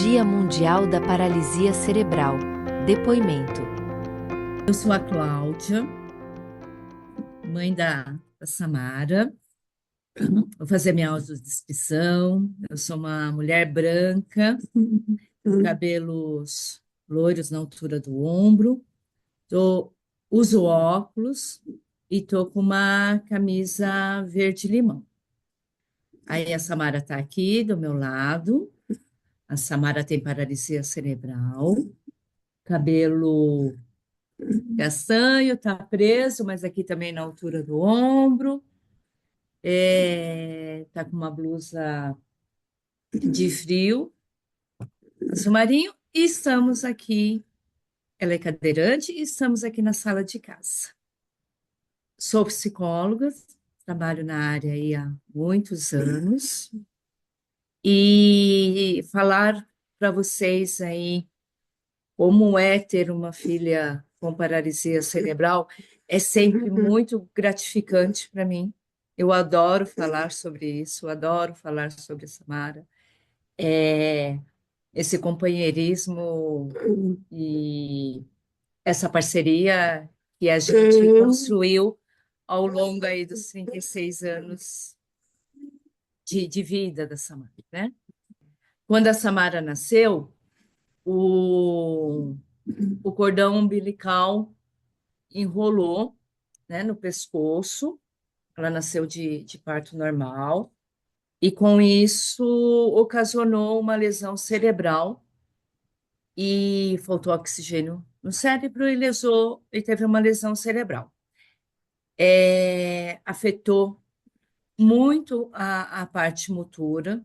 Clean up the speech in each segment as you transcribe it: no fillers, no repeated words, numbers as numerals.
Dia Mundial da Paralisia Cerebral. Depoimento. Eu sou a Cláudia, mãe da Samara. Vou fazer minha audiodescrição. Eu sou uma mulher branca, com cabelos loiros na altura do ombro. Uso óculos e estou com uma camisa verde-limão. Aí a Samara está aqui do meu lado. A Samara tem paralisia cerebral, cabelo castanho, está preso, mas aqui também na altura do ombro. Tá com uma blusa de frio, azul marinho, e estamos aqui. Ela é cadeirante e estamos aqui na sala de casa. Sou psicóloga, trabalho na área aí há muitos anos, e falar para vocês aí como é ter uma filha com paralisia cerebral é sempre muito gratificante para mim. Eu adoro falar sobre isso, adoro falar sobre a Samara. Esse companheirismo e essa parceria que a gente construiu ao longo aí dos 36 anos de vida da Samara, né? Quando a Samara nasceu, o, o cordão umbilical enrolou, né, no pescoço. Ela nasceu de parto normal e com isso ocasionou uma lesão cerebral e faltou oxigênio no cérebro e lesou e teve uma lesão cerebral. Afetou muito a parte motora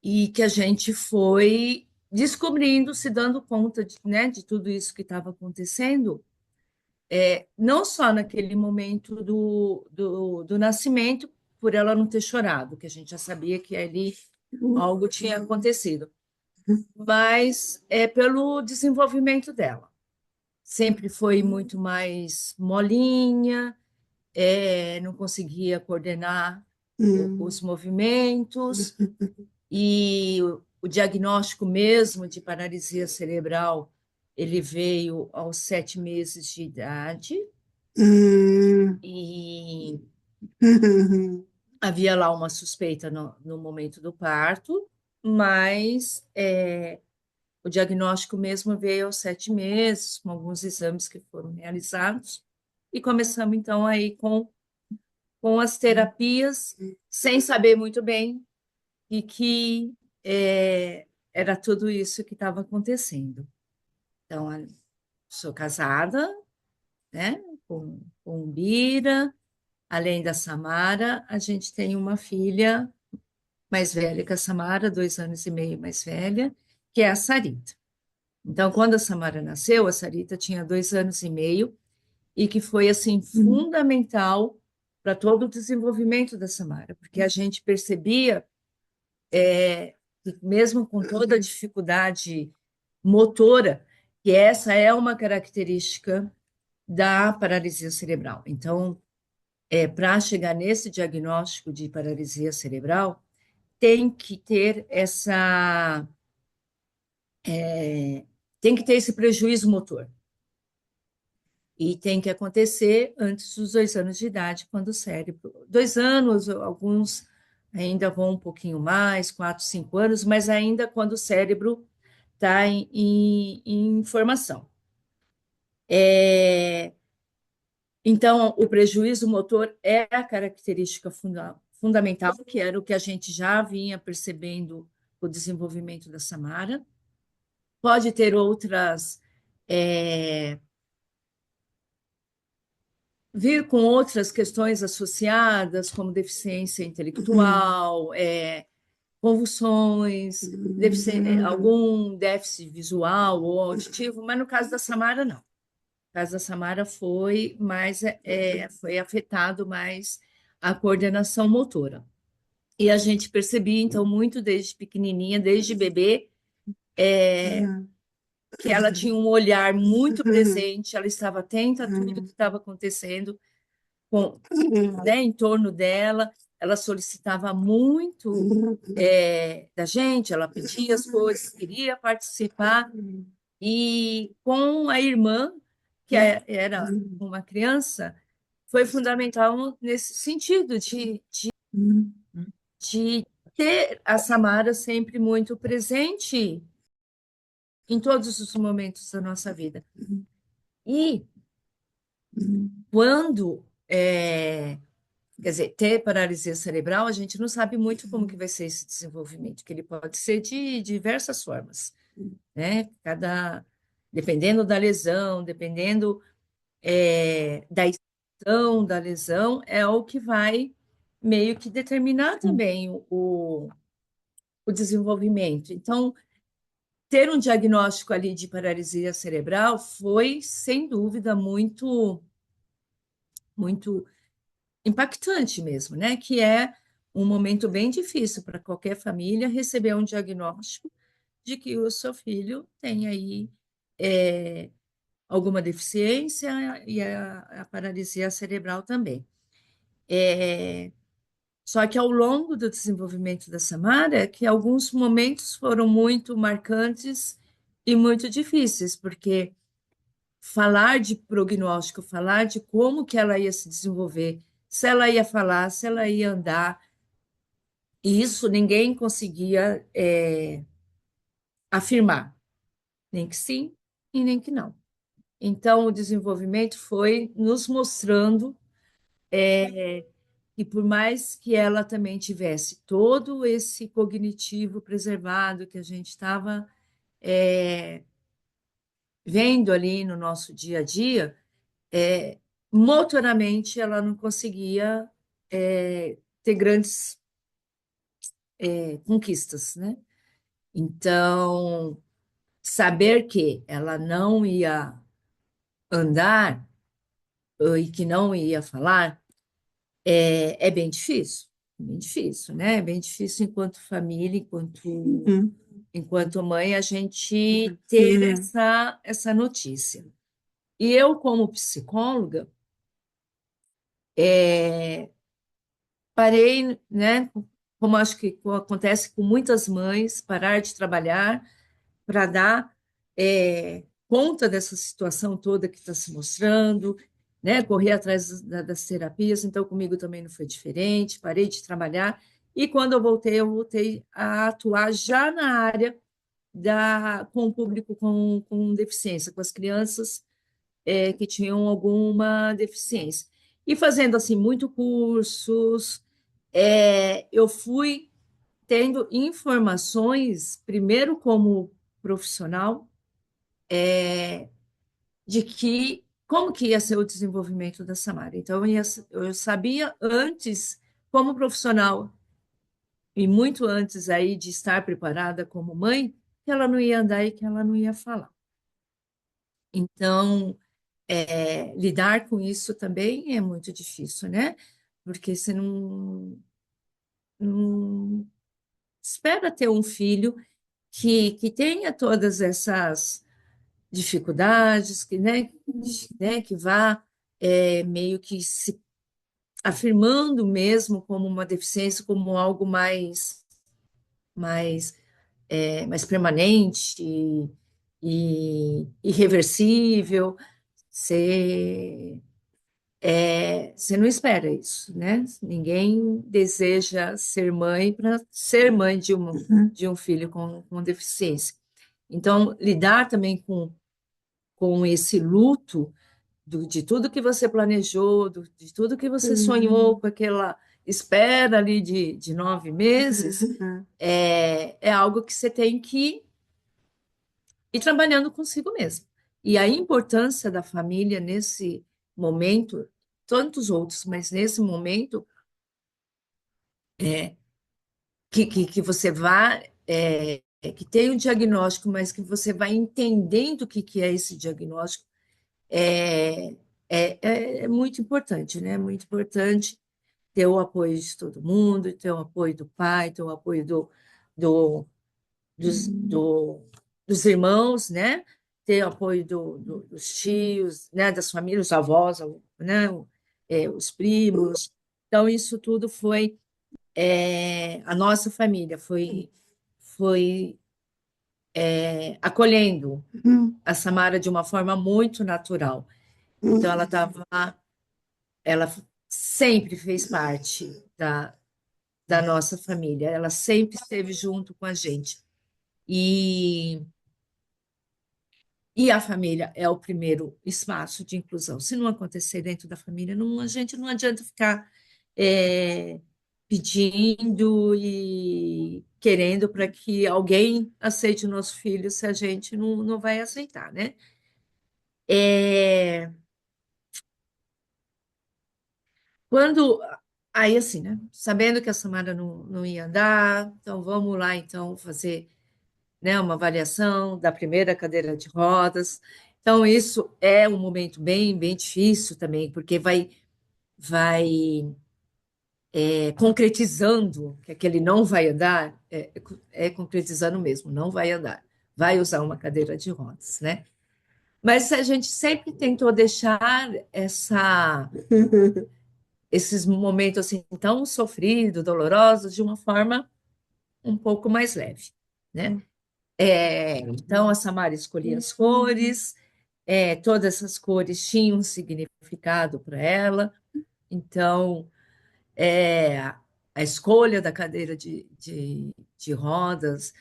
e que a gente foi descobrindo, se dando conta de, né, de tudo isso que estava acontecendo, não só naquele momento do nascimento, por ela não ter chorado, que a gente já sabia que ali algo tinha acontecido, mas pelo desenvolvimento dela. Sempre foi muito mais molinha, não conseguia coordenar os movimentos, e o diagnóstico mesmo de paralisia cerebral, ele veio aos 7 meses de idade, e havia lá uma suspeita no momento do parto, mas o diagnóstico mesmo veio aos 7 meses, com alguns exames que foram realizados, e começamos então aí com as terapias, sem saber muito bem e que era tudo isso que estava acontecendo. Então, eu sou casada, né, com Bira, além da Samara, a gente tem uma filha mais velha que a Samara, 2 anos e meio mais velha, que é a Sarita. Então, quando a Samara nasceu, a Sarita tinha 2 anos e meio e que foi assim fundamental para todo o desenvolvimento da Samara, porque a gente percebia que mesmo com toda a dificuldade motora, que essa é uma característica da paralisia cerebral. Então, para chegar nesse diagnóstico de paralisia cerebral, tem que ter tem que ter esse prejuízo motor. E tem que acontecer antes dos 2 anos de idade, quando o cérebro. 2 anos, alguns ainda vão um pouquinho mais, 4, 5 anos, mas ainda quando o cérebro está em formação. Então, o prejuízo motor é a característica fundamental, que era o que a gente já vinha percebendo o desenvolvimento da Samara. Pode ter outras, vir com outras questões associadas, como deficiência intelectual, convulsões, algum déficit visual ou auditivo, mas no caso da Samara, não. No caso da Samara foi afetado mais a coordenação motora. E a gente percebia, então, muito desde pequenininha, desde bebê, que ela tinha um olhar muito presente, ela estava atenta a tudo que estava acontecendo com, né, em torno dela. ela solicitava muito da gente, ela pedia as coisas, queria participar, e com a irmã, que era uma criança, foi fundamental nesse sentido de ter a Samara sempre muito presente em todos os momentos da nossa vida. E quando, quer dizer, ter paralisia cerebral, a gente não sabe muito como que vai ser esse desenvolvimento, que ele pode ser de diversas formas, né? Dependendo da lesão, dependendo da extensão da lesão, é o que vai meio que determinar também o desenvolvimento. Então, ter um diagnóstico ali de paralisia cerebral foi, sem dúvida, muito impactante mesmo, né? Que é um momento bem difícil para qualquer família receber um diagnóstico de que o seu filho tem aí alguma deficiência e a paralisia cerebral também. Só que ao longo do desenvolvimento da Samara, que alguns momentos foram muito marcantes e muito difíceis, porque falar de prognóstico, falar de como que ela ia se desenvolver, se ela ia falar, se ela ia andar, e isso ninguém conseguia afirmar, nem que sim e nem que não. Então, o desenvolvimento foi nos mostrando que, por mais que ela também tivesse todo esse cognitivo preservado que a gente estava vendo ali no nosso dia a dia, motoramente ela não conseguia ter grandes conquistas, né? Então, saber que ela não ia andar e que não ia falar é bem difícil, né? É bem difícil enquanto família, enquanto mãe, a gente ter essa notícia. E eu, como psicóloga, parei, né? Como acho que acontece com muitas mães, parar de trabalhar para dar conta dessa situação toda que está se mostrando, né? Correr atrás das terapias. Então, comigo também não foi diferente. Parei de trabalhar e quando eu voltei a atuar já na área com o público com deficiência, com as crianças que tinham alguma deficiência. E fazendo assim muito cursos, eu fui tendo informações, primeiro como profissional, de que como que ia ser o desenvolvimento da Samara. Então, eu sabia antes, como profissional, e muito antes aí de estar preparada como mãe, que ela não ia andar e que ela não ia falar. Então, lidar com isso também é muito difícil, né? Porque você não espera ter um filho que tenha todas essas dificuldades, que vá meio que se afirmando mesmo como uma deficiência, como algo mais, mais permanente e irreversível. Você, você não espera isso, né? Ninguém deseja ser mãe para ser mãe de um filho com deficiência. Então, lidar também com esse luto de tudo que você planejou, de tudo que você sonhou, com aquela espera ali de 9 meses, é algo que você tem que ir trabalhando consigo mesmo. E a importância da família nesse momento, tantos outros, mas nesse momento, que você vá, que tem o diagnóstico, mas que você vai entendendo o que é esse diagnóstico, é, é muito importante, né? Muito importante ter o apoio de todo mundo, ter o apoio do pai, ter o apoio do, do, dos irmãos, né? Ter o apoio dos tios, né? Das famílias, os avós, né? Os primos. Então, isso tudo foi. a nossa família foi acolhendo a Samara de uma forma muito natural. Então, ela sempre fez parte da nossa família, ela sempre esteve junto com a gente. E, e a família é o primeiro espaço de inclusão. Se não acontecer dentro da família, a gente não adianta ficar é, pedindo e querendo para que alguém aceite o nosso filho se a gente não vai aceitar, né? É, quando aí assim, né? Sabendo que a Samara não ia andar, então vamos lá então fazer, né, uma avaliação da primeira cadeira de rodas. Então isso é um momento bem difícil também, porque vai concretizando que aquele não vai andar, é concretizando mesmo, não vai andar, vai usar uma cadeira de rodas, né? Mas a gente sempre tentou deixar esses momentos assim tão sofridos, dolorosos, de uma forma um pouco mais leve, né? Então a Samara escolhia as cores, todas essas cores tinham um significado para ela. Então a escolha da cadeira de rodas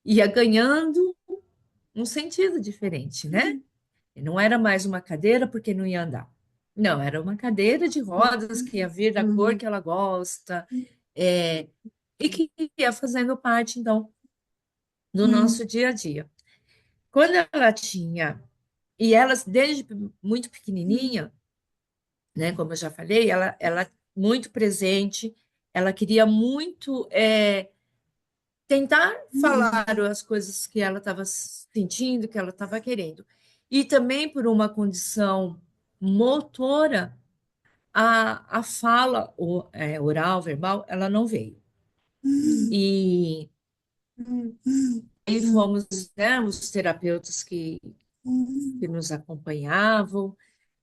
ia ganhando um sentido diferente, né? Não era mais uma cadeira porque não ia andar. Não, era uma cadeira de rodas que ia vir da cor que ela gosta, é, e que ia fazendo parte, então, do nosso dia a dia. Quando ela tinha, e ela, desde muito pequenininha, né, como eu já falei, ela muito presente, ela queria muito tentar falar as coisas que ela estava sentindo, que ela estava querendo. E também por uma condição motora, a fala oral, verbal, ela não veio. E aí fomos, né, os terapeutas que nos acompanhavam.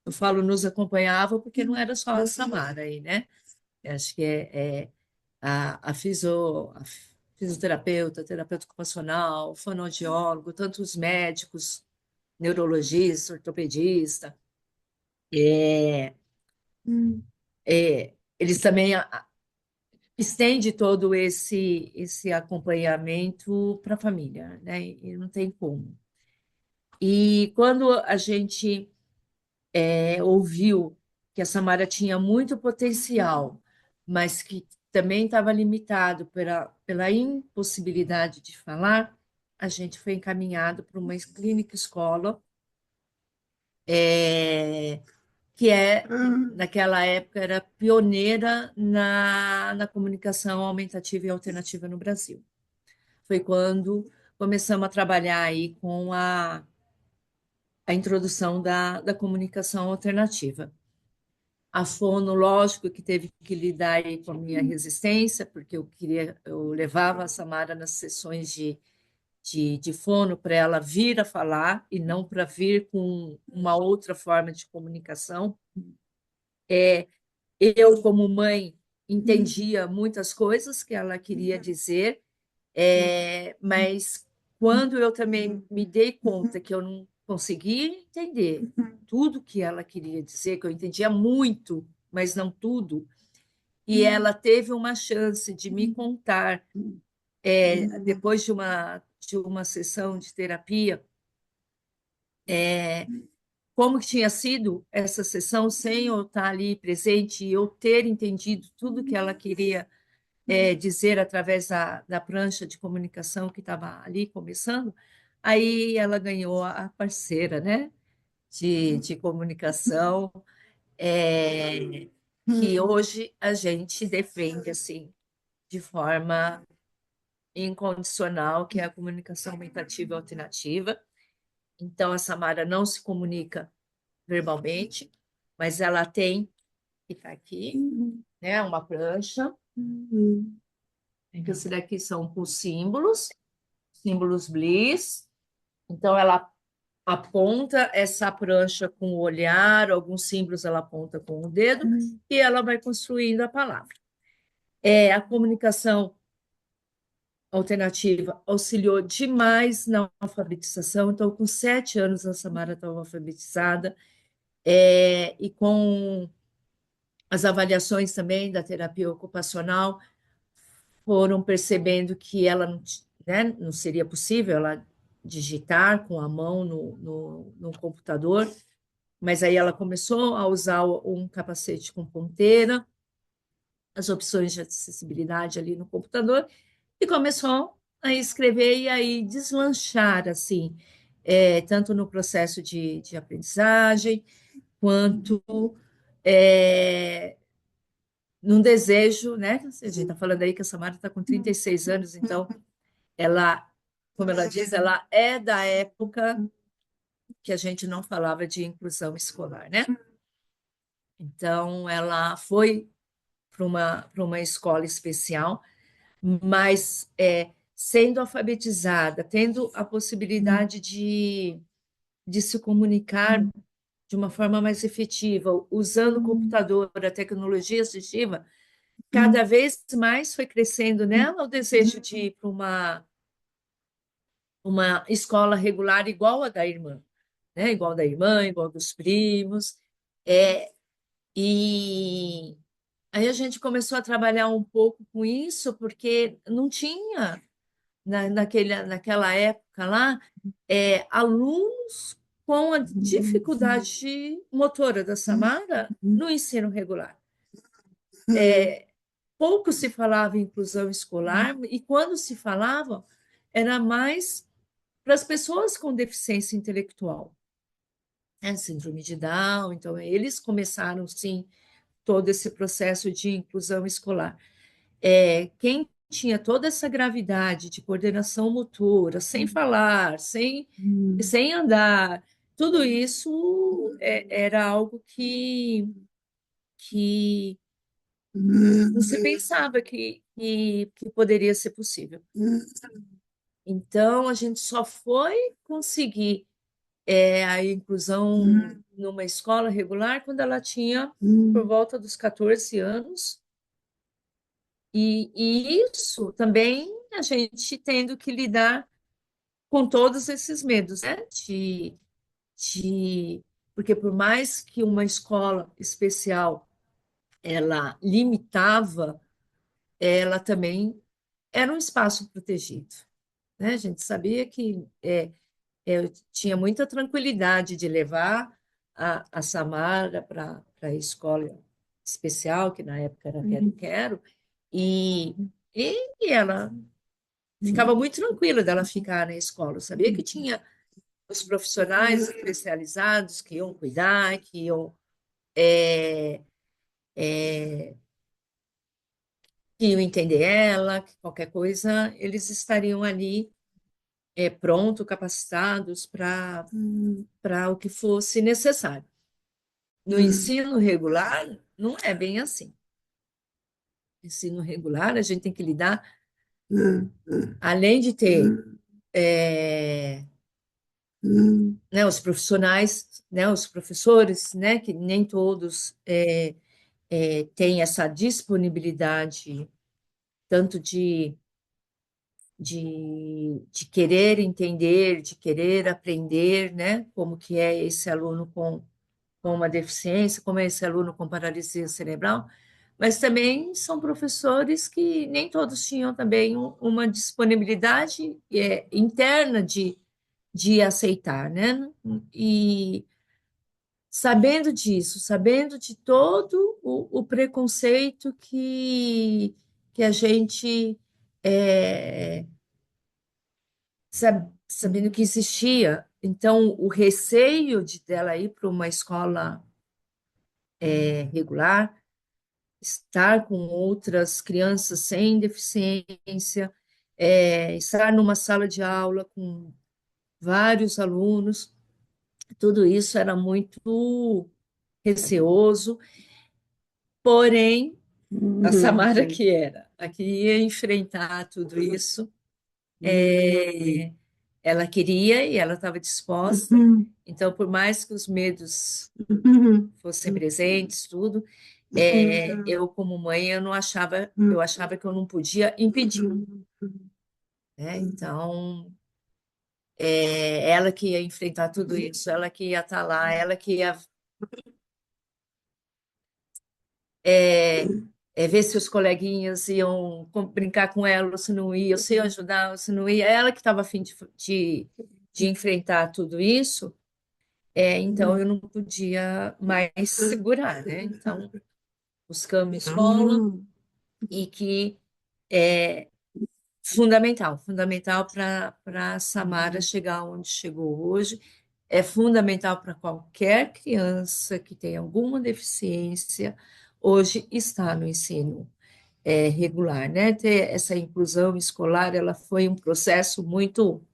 Eu falo nos acompanhavam porque não era só a Samara aí, né? Eu acho que a fisioterapeuta, terapeuta ocupacional, fonoaudiólogo, tantos médicos, neurologista, ortopedista, é, eles também estendem todo esse acompanhamento para a família, né? E não tem como. E quando a gente ouviu que a Samara tinha muito potencial, mas que também estava limitado pela impossibilidade de falar, a gente foi encaminhado para uma clínica escola, é, que naquela época, era pioneira na comunicação aumentativa e alternativa no Brasil. Foi quando começamos a trabalhar aí com a introdução da comunicação alternativa. A fono, lógico que teve que lidar aí com a minha resistência, porque eu levava a Samara nas sessões de fono para ela vir a falar e não para vir com uma outra forma de comunicação. Eu, como mãe, entendia muitas coisas que ela queria dizer, mas quando eu também me dei conta que eu não conseguia entender tudo que ela queria dizer, que eu entendia muito, mas não tudo, e ela teve uma chance de me contar, depois de uma sessão de terapia, como que tinha sido essa sessão sem eu estar ali presente e eu ter entendido tudo que ela queria dizer através da prancha de comunicação que estava ali começando. Aí ela ganhou a parceira, né, de comunicação, que hoje a gente defende assim de forma incondicional, que é a comunicação aumentativa e alternativa. Então, a Samara não se comunica verbalmente, mas ela tem, que está aqui, né, uma prancha. Então, esse daqui são os símbolos Bliss. Então, ela aponta essa prancha com o olhar, alguns símbolos ela aponta com o dedo, e ela vai construindo a palavra. A comunicação alternativa auxiliou demais na alfabetização. Então, com 7 anos, a Samara estava alfabetizada, e com as avaliações também da terapia ocupacional, foram percebendo que ela não, né, não seria possível ela digitar com a mão no computador, mas aí ela começou a usar um capacete com ponteira, as opções de acessibilidade ali no computador, e começou a escrever e aí deslanchar, assim, tanto no processo de aprendizagem, quanto é, num desejo, né? A gente está falando aí que a Samara está com 36 anos, então ela, como ela diz, ela é da época que a gente não falava de inclusão escolar, né? Então, ela foi para uma escola especial, mas sendo alfabetizada, tendo a possibilidade de se comunicar de uma forma mais efetiva, usando o computador, a tecnologia assistiva, cada vez mais foi crescendo nela o desejo de ir para uma escola regular igual a da irmã, né? Igual da irmã, igual dos primos. E aí a gente começou a trabalhar um pouco com isso, porque não tinha, naquela época lá, alunos com a dificuldade motora da Samara no ensino regular. Pouco se falava em inclusão escolar, e quando se falava, era mais para as pessoas com deficiência intelectual, né? Síndrome de Down. Então, eles começaram, sim, todo esse processo de inclusão escolar. Quem tinha toda essa gravidade de coordenação motora, sem falar, sem andar, tudo isso era algo que não se pensava que poderia ser possível. Então, a gente só foi conseguir a inclusão numa escola regular quando ela tinha por volta dos 14 anos, e isso também a gente tendo que lidar com todos esses medos, né? De, porque por mais que uma escola especial ela limitava, ela também era um espaço protegido, né? A gente sabia que eu tinha muita tranquilidade de levar a Samara para a escola especial, que na época era Quero Quero, e, e ela ficava muito tranquila dela ficar na escola. Eu sabia que tinha os profissionais especializados que iam cuidar, que iam entender ela, que qualquer coisa eles estariam ali pronto, capacitados para o que fosse necessário. No ensino regular, não é bem assim. Ensino regular, a gente tem que lidar, além de ter né, os profissionais, né, os professores, né, que nem todos têm essa disponibilidade, tanto de querer entender, de querer aprender, né, como que é esse aluno com uma deficiência, como é esse aluno com paralisia cerebral, mas também são professores que nem todos tinham também uma disponibilidade interna de aceitar, né? E sabendo disso, sabendo de todo o preconceito que a gente sabendo que existia, então o receio de dela ir para uma escola regular, estar com outras crianças sem deficiência, estar numa sala de aula com vários alunos, tudo isso era muito receoso, porém, a Samara que era, a que ia enfrentar tudo isso, ela queria e ela estava disposta, então, por mais que os medos fossem presentes, tudo, eu como mãe, eu achava que eu não podia impedir, né? Então, ela que ia enfrentar tudo isso, ela que ia estar lá, ela que ia é, ver se os coleguinhas iam brincar com ela, ou se não ia, ou se ia ajudar, ou se não ia. Ela que estava a fim de enfrentar tudo isso, então eu não podia mais segurar, né? Então, buscamos escola e que é fundamental para a Samara chegar onde chegou hoje. É fundamental para qualquer criança que tenha alguma deficiência hoje estar no ensino regular, né? Ter essa inclusão escolar, ela foi um processo muito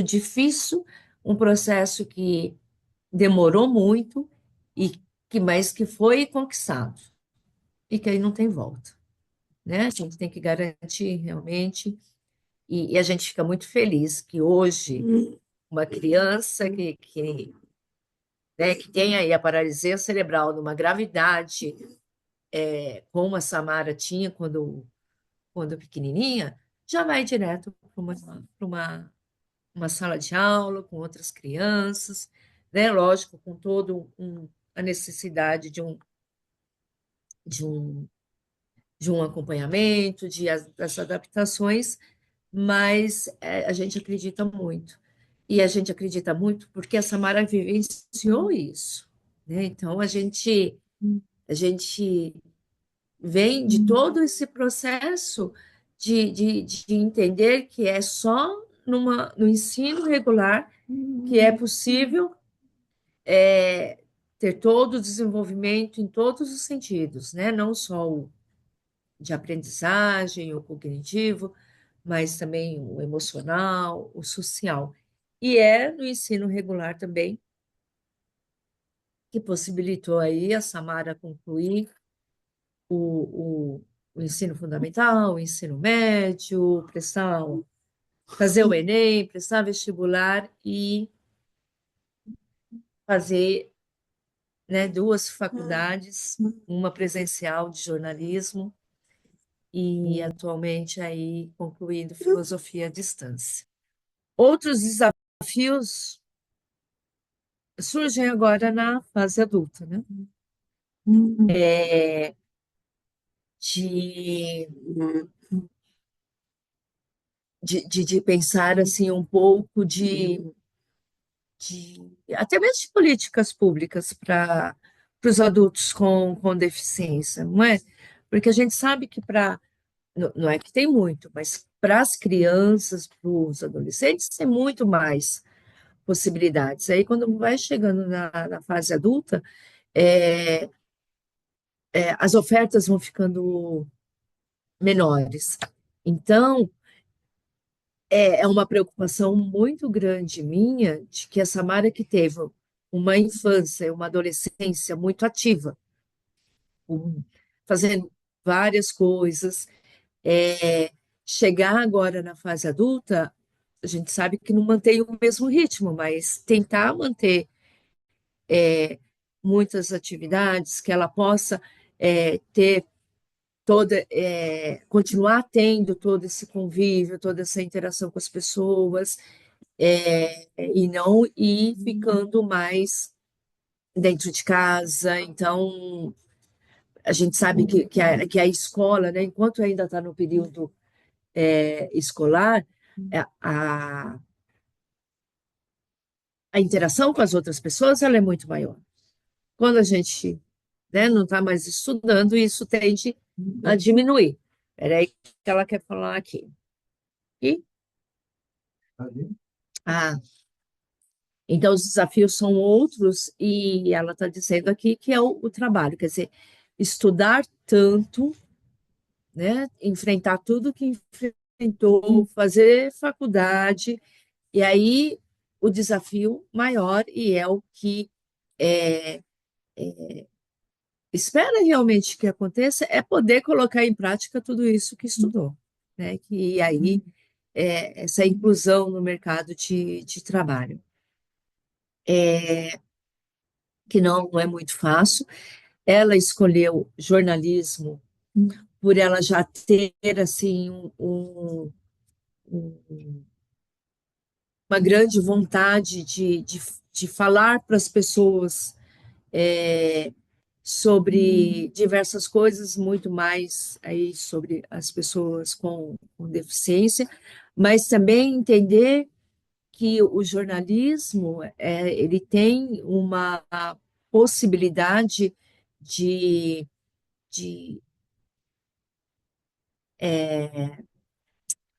difícil, um processo que demorou muito e mas que foi conquistado e que aí não tem volta, né? A gente tem que garantir realmente e a gente fica muito feliz que hoje uma criança que tem aí a paralisia cerebral numa gravidade, como a Samara tinha quando pequenininha, já vai direto uma sala de aula com outras crianças, né? Lógico, com a necessidade de um, de um acompanhamento, das adaptações, mas a gente acredita muito. E a gente acredita muito porque a Samara vivenciou isso, né? Então, a gente vem de todo esse processo de entender que é só no ensino regular que é possível ter todo o desenvolvimento em todos os sentidos, né? Não só o de aprendizagem, o cognitivo, mas também o emocional, o social. E é no ensino regular também que possibilitou aí a Samara concluir o, o ensino fundamental, o ensino médio, fazer o Enem, prestar vestibular e fazer, né, duas faculdades, uma presencial de jornalismo e atualmente aí concluindo filosofia à distância. Outros desafios surgem agora na fase adulta, né? É, de, de pensar assim um pouco até mesmo de políticas públicas para os adultos com deficiência, não é? Porque a gente sabe que não é que tem muito, mas para as crianças, para os adolescentes, tem muito mais possibilidades. Aí, quando vai chegando na fase adulta, é, as ofertas vão ficando menores. Então, é uma preocupação muito grande minha de que a Samara que teve uma infância, uma adolescência muito ativa, fazendo várias coisas, chegar agora na fase adulta, a gente sabe que não mantém o mesmo ritmo, mas tentar manter muitas atividades, que ela possa ter continuar tendo todo esse convívio, toda essa interação com as pessoas, e não ir ficando mais dentro de casa. Então, a gente sabe que a escola, né, enquanto ainda está no período escolar, a, a interação com as outras pessoas ela é muito maior. Quando a gente, né, não está mais estudando, isso tende a diminuir. Peraí, que ela quer falar aqui. E, ah, então, os desafios são outros, e ela está dizendo aqui que é o trabalho, quer dizer, estudar tanto, né, enfrentar tudo que enfrentou, fazer faculdade, e aí o desafio maior, e é o que é, espera realmente que aconteça, é poder colocar em prática tudo isso que estudou, né, que aí essa inclusão no mercado de trabalho, que não é muito fácil. ela escolheu jornalismo por ela já ter assim uma grande vontade de falar para as pessoas sobre diversas coisas, muito mais aí sobre as pessoas com deficiência, mas também entender que o jornalismo ele tem uma possibilidade de, de,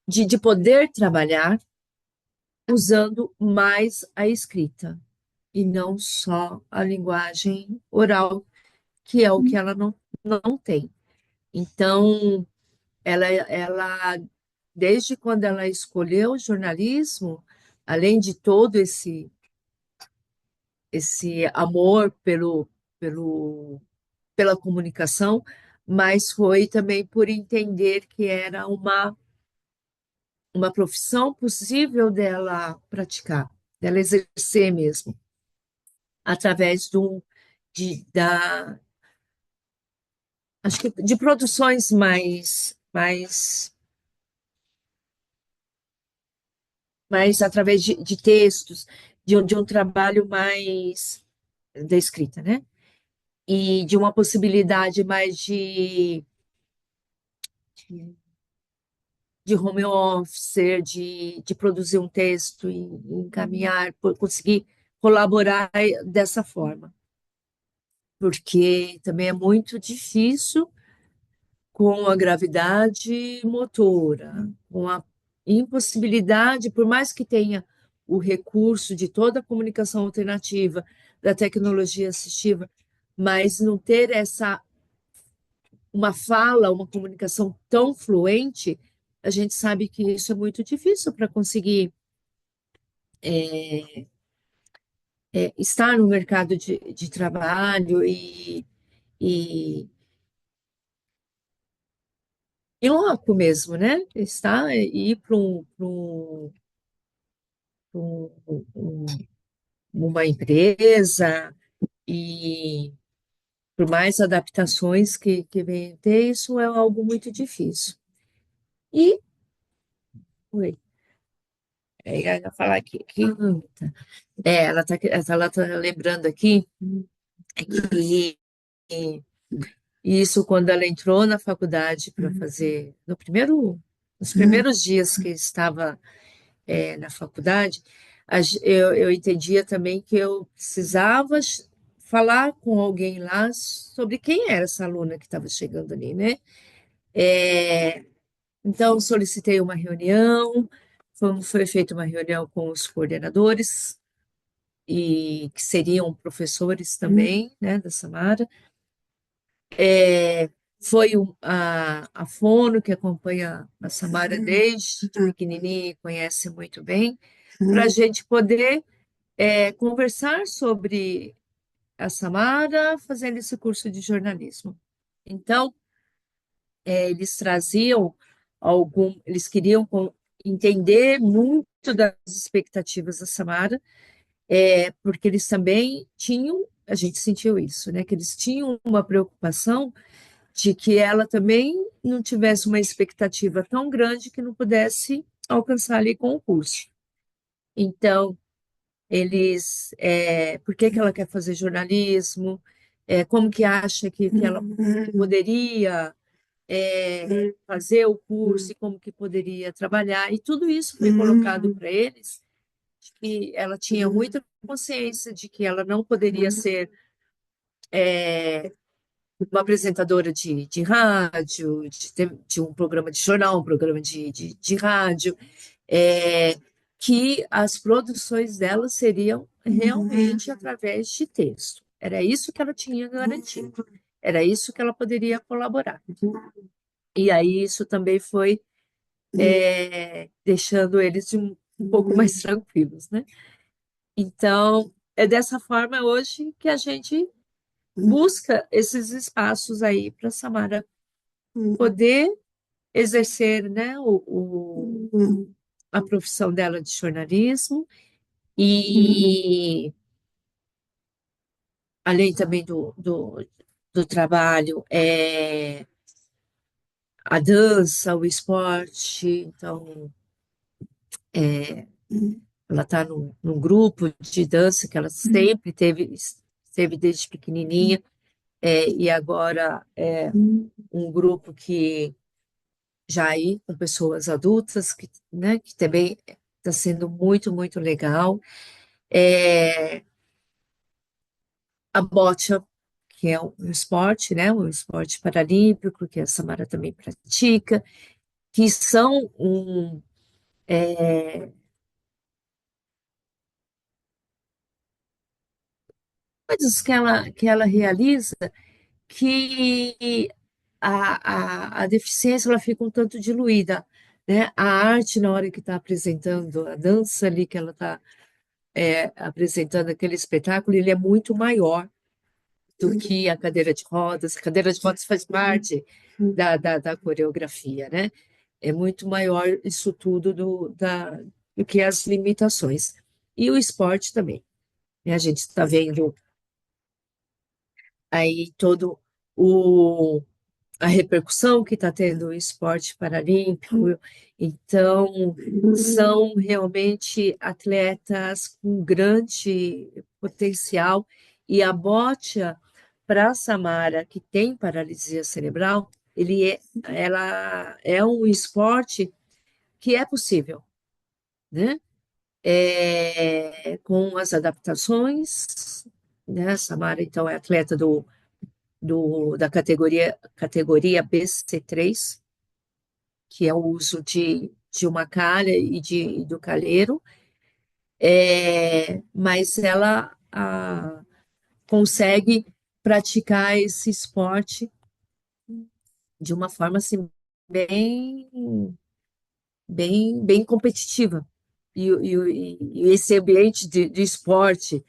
de poder trabalhar usando mais a escrita e não só a linguagem oral, que é o que ela não tem. Então, ela, desde quando ela escolheu o jornalismo, além de todo esse amor pelo, pela comunicação, mas foi também por entender que era uma profissão possível dela praticar, dela exercer mesmo, através da, acho que de produções mais através de textos, de um trabalho mais da escrita, né? E de uma possibilidade mais de home office, de produzir um texto e encaminhar, conseguir colaborar dessa forma, porque também é muito difícil com a gravidade motora, com a impossibilidade, por mais que tenha o recurso de toda a comunicação alternativa, da tecnologia assistiva, mas não ter uma fala, uma comunicação tão fluente, a gente sabe que isso é muito difícil para conseguir estar no mercado de trabalho e em loco mesmo, né? Estar e ir pra uma empresa e por mais adaptações que venha ter, isso é algo muito difícil. E, oi, eu ia falar aqui, ela tá lembrando aqui que isso quando ela entrou na faculdade para fazer, nos primeiros dias que estava na faculdade, eu entendia também que eu precisava falar com alguém lá sobre quem era essa aluna que estava chegando ali, né? Então, solicitei uma reunião, foi feita uma reunião com os coordenadores, e que seriam professores também, né, da Samara. Foi a Fono, que acompanha a Samara desde pequenininha e conhece muito bem, para a gente poder conversar sobre a Samara fazendo esse curso de jornalismo. Então, eles traziam eles queriam entender muito das expectativas da Samara, porque eles também tinham, a gente sentiu isso, né, que eles tinham uma preocupação de que ela também não tivesse uma expectativa tão grande que não pudesse alcançar ali com o curso. Então, por que que ela quer fazer jornalismo? Como que acha que ela poderia fazer o curso e como que poderia trabalhar? E tudo isso foi colocado para eles, que ela tinha muita consciência de que ela não poderia ser uma apresentadora de rádio, de um programa de jornal, um programa de rádio, é, que as produções dela seriam realmente através de texto. Era isso que ela tinha garantido, era isso que ela poderia colaborar. E aí isso também foi deixando eles um pouco mais tranquilos, né? Então, é dessa forma hoje que a gente busca esses espaços aí para a Samara poder exercer, né, a profissão dela de jornalismo e além também do trabalho é a dança, o esporte. Então, ela está num grupo de dança que ela sempre teve desde pequenininha, e agora é um grupo que já aí com pessoas adultas, que, né, que também está sendo muito, muito legal. É, a bocha, que é um esporte, né, um esporte paralímpico, que a Samara também pratica, que são coisas que ela realiza que a deficiência ela fica um tanto diluída, né? A arte, na hora que está apresentando a dança ali, que ela está apresentando aquele espetáculo, ele é muito maior do que a cadeira de rodas. A cadeira de rodas faz parte da coreografia, né? É muito maior isso tudo do que as limitações. E o esporte também, né? A gente está vendo aí todo o a repercussão que está tendo o esporte paralímpico. Então, são realmente atletas com grande potencial. E a bocha, para a Samara, que tem paralisia cerebral, ela é um esporte que é possível, né? Com as adaptações, né? A Samara, então, é atleta da categoria BC3, que é o uso de uma calha e do calheiro, mas ela consegue praticar esse esporte de uma forma assim, bem, bem competitiva. E esse ambiente de esporte,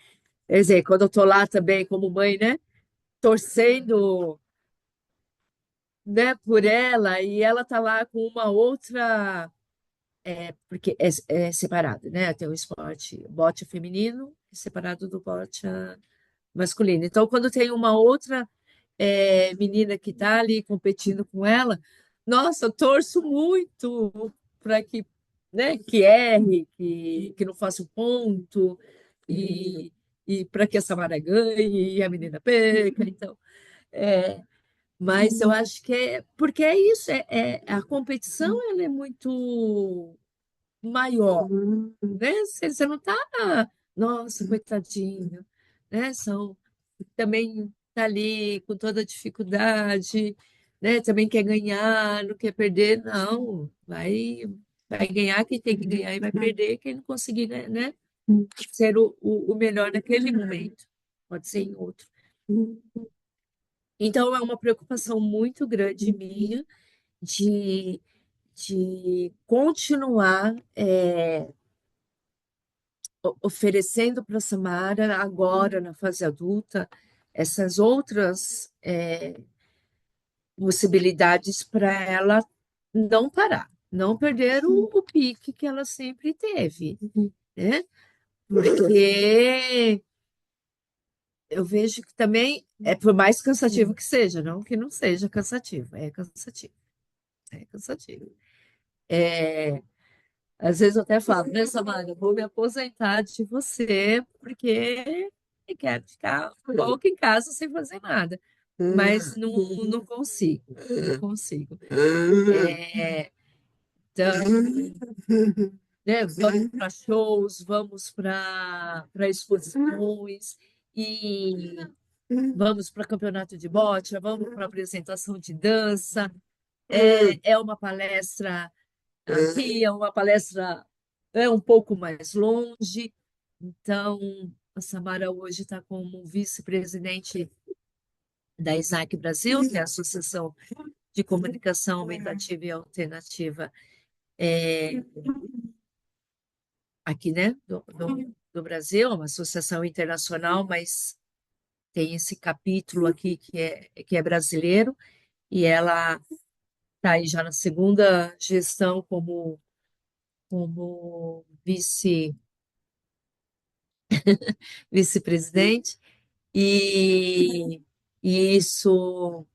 quer dizer, quando eu estou lá também como mãe, né, torcendo, né, por ela, e ela tá lá com uma outra. Porque é separado, né? Tem o esporte bote feminino separado do bote masculino. Então, quando tem uma outra menina que está ali competindo com ela, nossa, eu torço muito para que, né, que erre, que não faça o ponto, e, e para que a Samara ganhe e a menina perca. Então, é, mas eu acho que porque é isso, a competição ela é muito maior, né? Você não tá, nossa, coitadinho, né? São também tá ali com toda a dificuldade, né? Também quer ganhar, não quer perder, não. Vai ganhar quem tem que ganhar e vai perder quem não conseguir, né? Ser o melhor naquele momento. Pode ser em outro. Então é uma preocupação muito grande minha de, de continuar oferecendo para a Samara, agora na fase adulta, essas outras possibilidades para ela não parar, não perder o pique que ela sempre teve, né? Porque eu vejo que também por mais cansativo que seja, não que não seja cansativo, é cansativo, é cansativo. Às vezes eu até falo, né, Samara, eu vou me aposentar de você porque eu quero ficar um pouco em casa sem fazer nada. Mas não consigo, não consigo. Então, né, vamos para shows, vamos para exposições e vamos para campeonato de bote, vamos para apresentação de dança. É uma palestra aqui, é uma palestra um pouco mais longe. Então, a Samara hoje está como vice-presidente da ISAC Brasil, que é a Associação de Comunicação Aumentativa e Alternativa aqui, né, do Brasil, é uma associação internacional, mas tem esse capítulo aqui que é brasileiro, e ela está aí já na segunda gestão como vice-presidente. E, E isso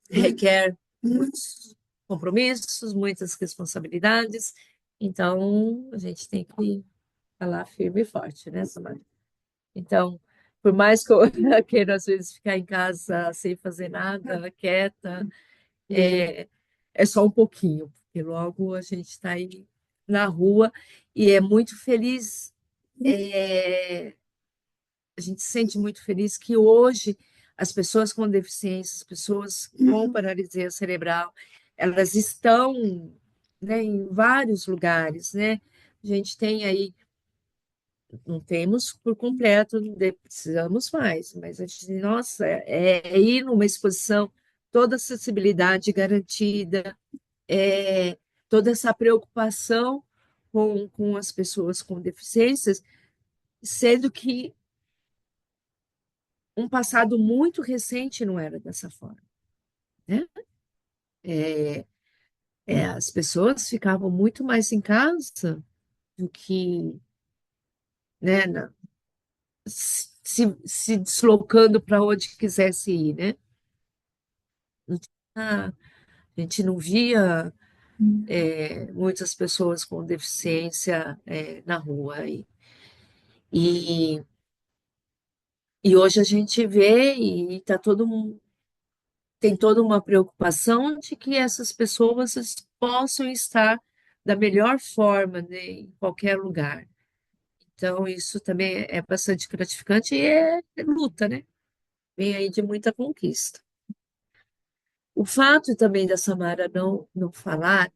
requer muitos compromissos, muitas responsabilidades. Então, a gente tem que falar firme e forte, né, Samara? Então, por mais que eu queira, às vezes, ficar em casa sem fazer nada, quieta, é, é só um pouquinho, porque logo a gente está aí na rua e é muito feliz. é, a gente se sente muito feliz que hoje as pessoas com deficiência, as pessoas com paralisia cerebral, elas estão, né, em vários lugares, né? A gente tem aí, não temos por completo, precisamos mais, mas a gente, nossa, é ir numa exposição, toda a acessibilidade garantida, é, toda essa preocupação com as pessoas com deficiências, sendo que um passado muito recente não era dessa forma, né? As pessoas ficavam muito mais em casa do que, né, se deslocando para onde quisesse ir, né? A gente não via muitas pessoas com deficiência na rua. E, e hoje a gente vê e tá tem toda uma preocupação de que essas pessoas possam estar da melhor forma, né, em qualquer lugar. Então, isso também é bastante gratificante e é luta, né? Vem aí de muita conquista. O fato também da Samara não falar,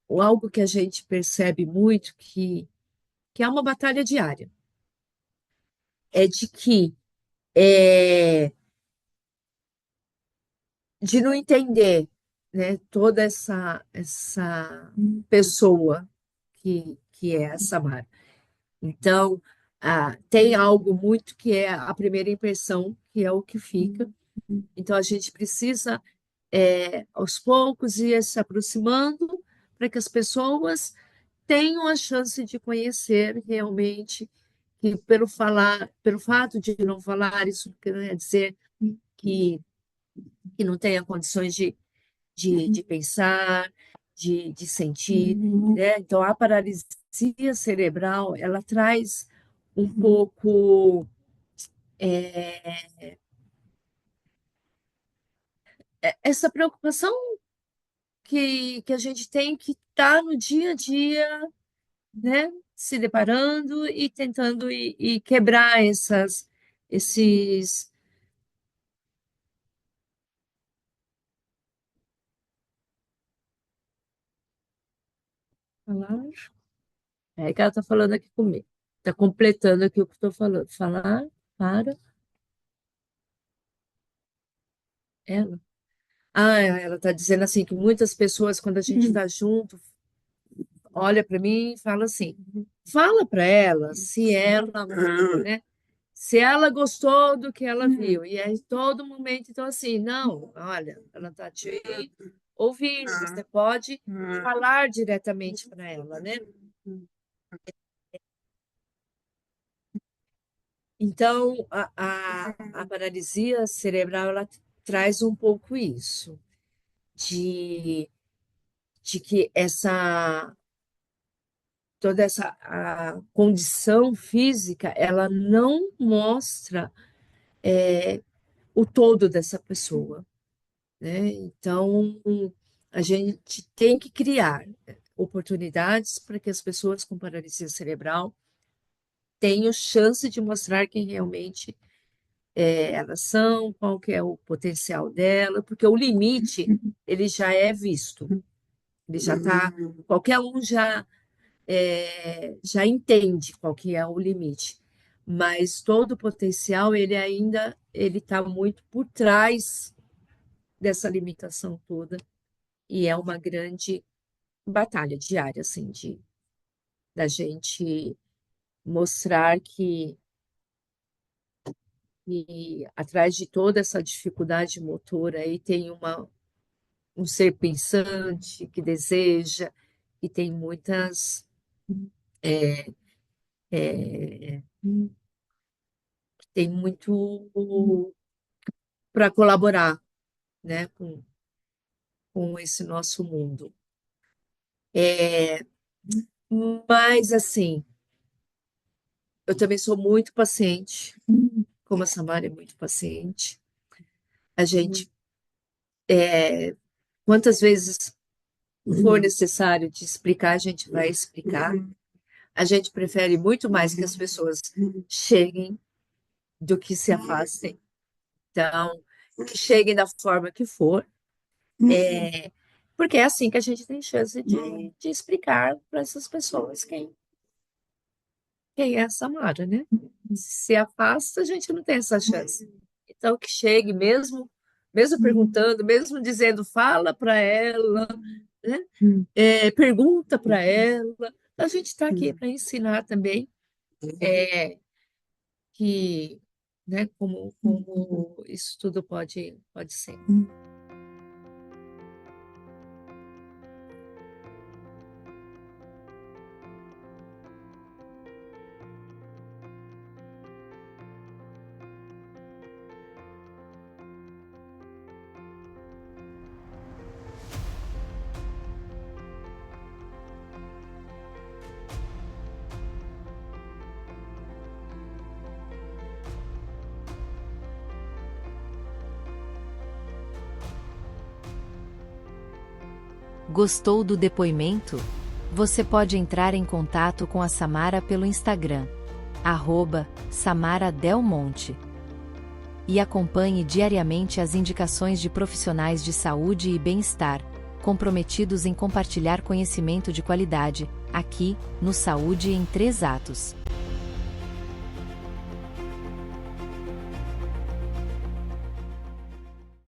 ou algo que a gente percebe muito, que é uma batalha diária, é de que é, de não entender, né, toda essa pessoa que é a Samara. Então, tem algo muito que é a primeira impressão, que é o que fica. Então, a gente precisa, aos poucos, ir se aproximando para que as pessoas tenham a chance de conhecer realmente que pelo fato de não falar, isso não quer dizer que, que não tenha condições de pensar, de sentir, né? Então, a paralisia cerebral, ela traz um pouco essa preocupação que a gente tem que estar no dia a dia, né? Se deparando e tentando e quebrar esses falar. É que ela está falando aqui comigo. Está completando aqui o que eu estou falando. Falar para ela. Ela está dizendo assim que muitas pessoas, quando a gente está junto, olha para mim e fala assim: fala para ela se ela, né? Se ela gostou do que ela viu. E aí, todo momento, então, assim, não, olha, ela está te ouvindo, você pode falar diretamente para ela, né? Então, a paralisia cerebral, ela traz um pouco isso, de, de que toda essa a condição física, ela não mostra o todo dessa pessoa, né? Então, a gente tem que criar oportunidades para que as pessoas com paralisia cerebral tenham chance de mostrar quem realmente elas são, qual que é o potencial dela, porque o limite ele já é visto, ele já está, qualquer um já entende qual que é o limite, mas todo o potencial ele está muito por trás dessa limitação toda e é uma grande batalha diária, assim, da gente mostrar que atrás de toda essa dificuldade motora aí tem um ser pensante que deseja, que tem muitas, tem muito para colaborar, né, com esse nosso mundo. Mas, assim, eu também sou muito paciente, como a Samara é muito paciente. A gente, quantas vezes for necessário de explicar, a gente vai explicar. A gente prefere muito mais que as pessoas cheguem do que se afastem. Então, que cheguem da forma que for, porque é assim que a gente tem chance de explicar para essas pessoas quem é a Samara, né? Se afasta, a gente não tem essa chance. Então, que chegue mesmo perguntando, mesmo dizendo, fala para ela, né? Pergunta para ela. A gente está aqui para ensinar também que, né, como isso tudo pode ser. Gostou do depoimento? Você pode entrar em contato com a Samara pelo Instagram, @SamaraDelmonte. E acompanhe diariamente as indicações de profissionais de saúde e bem-estar, comprometidos em compartilhar conhecimento de qualidade, aqui, no Saúde em 3 Atos.